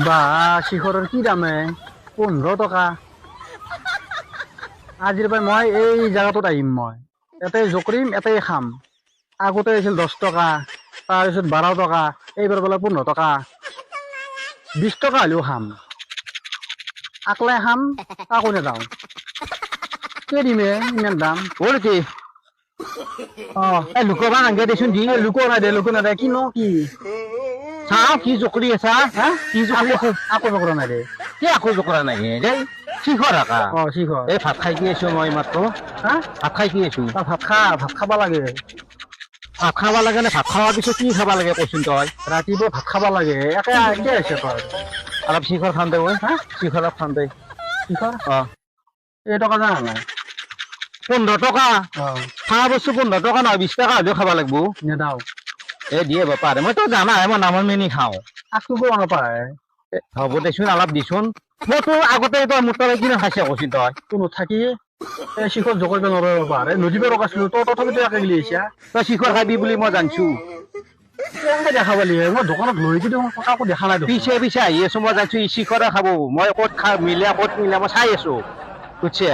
বা শিখৰৰ কি দামে 15 টকা। আজিৰ পৰা মই এই জায়গাটোত আহিম, মই এটাই জকৰিম এটাই খাম। আগতে আছিল 10 টকা, তাৰপিছত 12 টকা, এইবাৰ বোলে 15 টকা। 20 টকা হ'লেও খাম, আকলাই খাম, কাকো নেদাওঁ। কে দিমে ইমান দাম ওর কি এই লুকবা নাগে দেচোন দি লুকো নাই দে কিনো কি চাও কি জকরি আছা হা কি জকরি আছে আকো জকৰা নাই দে। কি আকো জকৰা নাই দেই শিখৰ আকা শিখৰ এই ভাত খাই কি আছো মই মাত্র হা ভাত খাই কি আছো ভাত খাবা লাগে। ভাত খাবা লাগে না ভাত খাওয়ার পিছত কি খাবা লাগে কচোন তই ৰাতিপুৱা ভাত খাবা লাগে একে একে আছে তই। অলপ শিখৰ খান দে ওই হা শিখৰ অলপ খান দে শিখৰ অ এই টকা জানা নাই 15 টকা খাওয়া বস্তু 15 টকা নহয় 20 টাকা হলেও খাবা লাগবো নেদাওঁ। এ দিয়ে বাপারে মই তো জানা মই নামৰ মেনি খাও আকটো কোৱা নাপায় হ'ব দেচোন অলপ দিচোন মই তো আগতে তই মোৰ তই কিনে খাইছে কচোন তই কোনো থাকি এই শিখৰ জকৰিব নোৱাৰিব পাৰে নদীৰ পৰা ৰখাইছিলো তথাপিতো একে গিলি আহিছা। তই শিখৰ খাবি বুলি মই জানছো এনেকে দেখা পালি মই দোকানত লৈ কিন্তু কাকো দেখা নাই দেখোন। পিছে পিছে আহি আছো মই জানছো শিখৰে খাব মই ক'ত মিলে মই চাই আছো বুজছে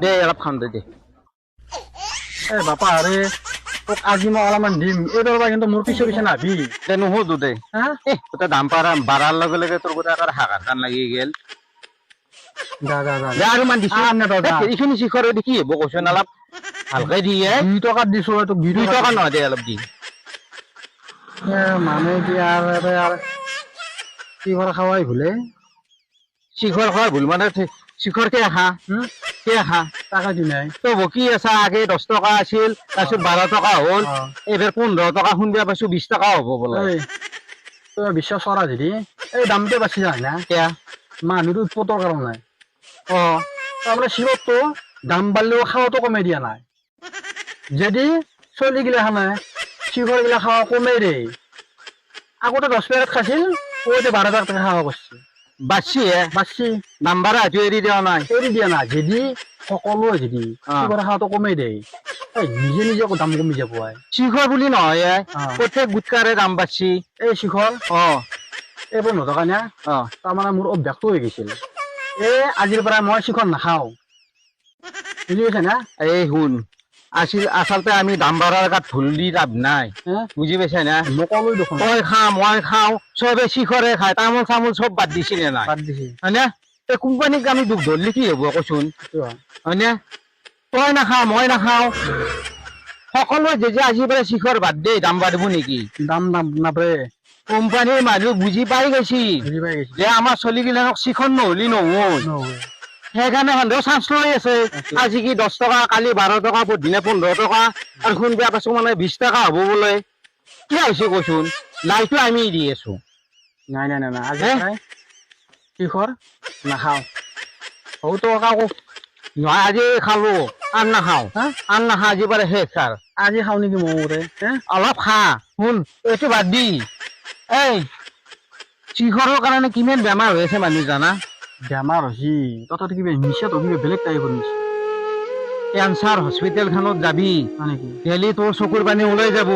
দে অলপ খাম দে এই বাপা আৰে তোক আজি মই অলপমান দিম এইবাৰ পৰা কিন্তু মোৰ পিছে পিছে নাভি দে নুসুধো দে হা তই দাম বাঢ়াৰ লগে লগে তোৰ গোটেই হাকাৰ খান লাগি গেল যা যা যা দে আৰু মান দিছো এইখিনি শিখৰ কি হ'ব কচোন অলপ ভালকে দিয়ে 2 টকাত দিছো তোক 2 টকা নহয় দে অলপ দি মানে কি আৰু শিখৰ খাৱাই ভুলে শিখৰ খোৱাৰ ভুল মানে শিখৰ কে খা কে খা টাকা দি নাই তই বকি আছা আগে 10 টকা আছিল তাৰপিছত 12 টকা হ'ল এইবাৰ 15 টকা শুনিব পাইছো 20 টকা হ'ব বোলে তই বিশ্বাস কৰা যদি এই দামটো বাচি যায় না কিয়া মানুহটো উৎপতৰ কাৰণে অ তাৰমানে শিৱতটো দাম বাঢ়লেও খাৱাটো কমাই দিয়া নাই যদি চলি গিলা খানে শিখৰ গিলা খাৱা কমাই দেই আগতে 10 পেকেট খাইছিল ওইতে 12 টাকা খাওয়া করছে বাচ্ছি নাম্বাৰ আজি এৰি দিয়া নাই এৰি দিয়া নাই যদি সকলোৱে যদি শিখৰ খাওয়াটো কমাই দেই নিজে নিজে দাম কমি যাব শিখৰ বুলি নহয় প্ৰত্যেক গুটকাৰে দাম বাঢ়ছি এই শিখৰ এই 15 টকা না তাৰমানে মোৰ অভ্যাসটো হৈ গৈছিল এই আজিৰ পৰা মই শিখৰ নাখাওঁ বুজি পাইছা না এই শুন আচলতে আমি দাম বাঢ়াৰ গাত ভুল দি লাভ নাই বুজি পাইছা না নকলৈ দেখোন তই খা মই খাওঁ চবে শিখৰে খায় তামোল চামোল চব বাদ দিছি নে নাই বাদ দিছি হয়নে এই কোম্পানীক আমি দুখ ধৰিলে কি হ'ব কচোন হয়নে তই নাখাওঁ মই নাখাওঁ সকলোৱে যে আজিৰ পৰা শিখৰ বাদ দেই দাম বাঢ়িব নেকি দাম নাবাঢ়ে কোম্পানীৰ মানুহ বুজি পাই গৈছি যে আমাৰ চলিগিলাকক শিখৰ নহলি নহ'ল সেইকাৰণে সন্দেহ চান্স লৈ আছে আজি কি 10 টকা কালি 12 টকা পৰদিনে 15 টকা আৰু শুনবা পাইছো মানে 20 টকা হ'ব বোলে কি হৈছে কচোন লাইটো আমি দি আছো নাই নাই নাই আজি শিখৰ নাখাওঁ সৌ তো কাকো নহয় আজি খালো আন নাখাওঁ আজি পাৰে শেষ ছাৰ আজি খাওঁ নেকি মতে অলপ খা শুন এইটো বাদ দি এই শিখৰৰ কাৰণে কিমান বেমাৰ হৈ আছে মানুহ জানা বেমাৰ হৈছে তথাপি কিবা নিচাটো কিবা বেলেগ টাইপৰ নিচা কেঞ্চাৰ হস্পিটেলখনত যাবি গেলি তোৰ চকুৰ পানী ওলাই যাব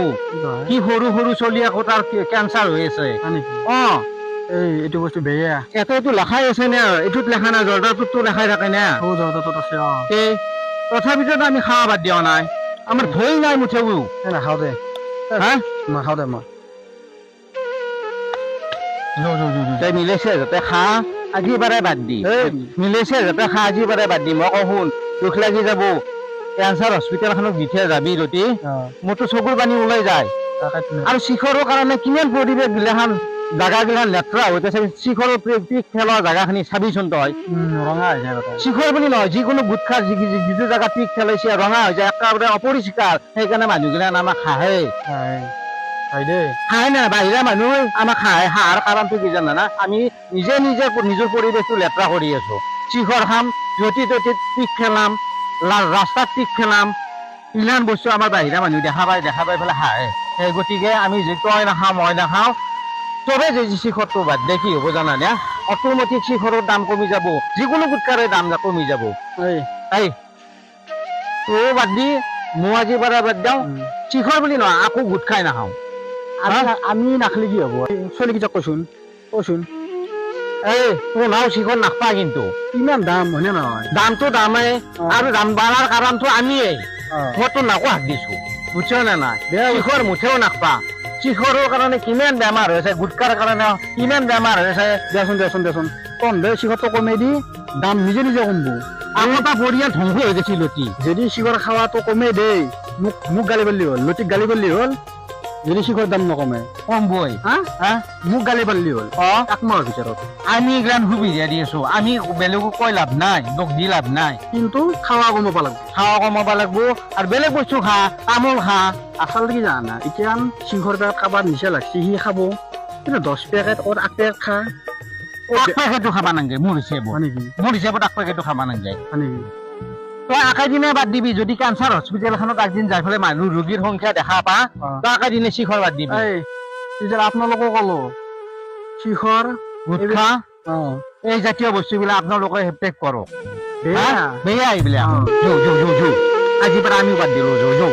কি সৰু সৰু চলি আকৌ তাৰ কেঞ্চাৰ হৈ আছে এইটো বস্তু বেয়া এটাইতো লেখাই আছে নে এইটোত লেখা নাই জৰ্দাৰটোততো লেখাই থাকে না জৰ্দাৰটোত আছে তথাপিতো আমি খাৱা বাদ দিয়া নাই আমাৰ ভয় নাই মুঠেও নাখাওঁ দে নাখাওঁ দে মই তই মিলাইছে যাতে খা আজি বাৰে বাদ দি মিলাইছে যাতে খা আজি বাৰে বাদ দি মই কওঁ শুন দুখ লাগি যাব কেঞ্চাৰ হস্পিটেলখনক দি থৈ যাবি ৰতি মোৰতো চকুৰ পানী ওলাই যায় আৰু শিখৰৰ কাৰণে কিমান পৰিৱেশ গিলাখান জাগা গিলাখান লেতেৰা হৈ গৈছে শিখৰৰ পিক ফেলোৱা জাগাখিনি চাবিচোন তই ৰঙা হৈ যায় শিখৰ বুলি নহয় যিকোনো গুটখাৰ যিটো জাগা পিক ফেলাইছে ৰঙা হৈ যায় একেবাৰে অপৰিষ্কাৰ সেইকাৰণে মানুহগিলাখান আমাক খাহে খাই না বাহিৰা মানুহ আমাক খায় খাৰ কাৰণটো কি জানা আমি নিজে নিজৰ পৰিৱেশটো লেতেৰা কৰি আছো শিখৰ খাম য'তে ত'তে পিক ফেলাম ৰাস্তাত পিক ফেলাম ইমান বস্তু আমাৰ বাহিৰা মানুহ দেখা পাই পেলাই খায় সেই গতিকে আমি যে তই নাখাওঁ মই নাখাওঁ চবে যে শিখৰটো বাদ দে কি হ'ব জানানে অট'মেটিক শিখৰৰ দাম কমি যাব যিকোনো গুটকাৰে দাম কমি যাব তই বাদ দি মই আজি বাৰে বাদ দিওঁ শিখৰ বুলি নহয় আকৌ গুটখাই নাখাওঁ আমি নাখালে কি হ'ব চলি কিটা কচোন এই শুনাও শিখৰ নাখপা কিন্তু ইমান দাম হয়নে নহয় দামটো দামেই আৰু দাম বাঢ়াৰ কাৰণটো আমিয়েই মইতো নাকো হাত দিছো বুজিছ নে নাই শিখৰ মুঠেও নাখপা শিখৰৰ কাৰণে কিমান বেমাৰ হৈছে গুটকাৰ কাৰণে কিমান বেমাৰ হৈছে দেচোন তহঁতে শিখৰটো কমাই দি দাম নিজে নিজে কমবো আগতে পৰিয়াল ধ্বংস হৈ গৈছিল লতি যদি শিখৰ খাৱাটো কমে দেই মোক গালি পাৰলি হ'ল লতিক গালি পাৰলি হ'ল যদি শিখৰ দাম নকমে কমবই হা মোক গালি পাৰলি হ'ল অ একমাহৰ ভিতৰত আমি এইগিলান সুবিধা দি আছো আমি বেলেগক কৈ লাভ নাই দুখ দি লাভ নাই কিন্তু খাৱা কমাব লাগিব খাৱা কমাব লাগব আৰু বেলেগ বস্তু খা তামোল খা আচলতে কি জানা এতিয়া শিখৰ পেকেট কাৰোবাৰ নিচা লাগছে সি খাব কিন্তু 10 পেকেট ওৰ 8 পেকেট খা এক পেকেটটো খাবা নাংগে মোৰ হিচাপত হয় নেকি মোৰ হিচাপত এক পেকেটটো খাবা নাংগে হয় নেকি তই আকাই দিনে বাদ দিবি যদি কেঞ্চাৰ হস্পিটেল এখনত একদিন যাই পেলাই মানুহ ৰোগীৰ সংখ্যা দেখা পা তই আকাই দিনে শিখৰ বাদ দিবি এই তেতিয়া আপোনালোকক কলো শিখৰ গুটখা অ এই জাতীয় বস্তুবিলাক আপোনালোকে ত্যাগ কৰক বেয়া বেয়া এইবিলাক অ। যৌ আজিৰ পৰা আমিও বাদ দিলো যৌ